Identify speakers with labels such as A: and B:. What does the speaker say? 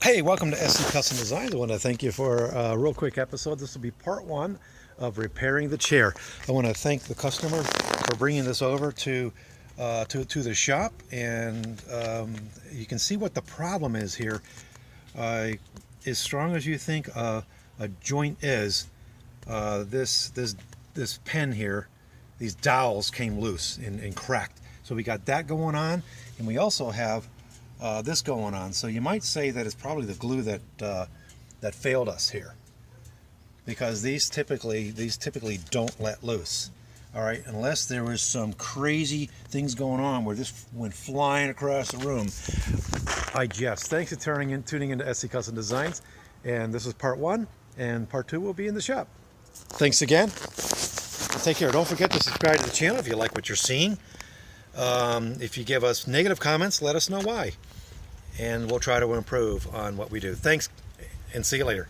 A: Hey, welcome to SC Custom Designs. I want to thank you for a real quick episode. This will be part one of repairing the chair. I want to thank the customer for bringing this over to the shop, and you can see what the problem is here. As strong as you think a joint is, this pen here, these dowels came loose and cracked. So we got that going on, and we also have this going on. So you might say that it's probably the glue that failed us here, because these typically don't let loose. All right, unless there was some crazy things going on where this went flying across the room. I jest. Thanks for tuning into SC Custom Designs, and this is part one, and part two will be in the shop. Thanks again. Take care. Don't forget to subscribe to the channel if you like what you're seeing. If you give us negative comments, let us know why, and we'll try to improve on what we do. Thanks, and see you later.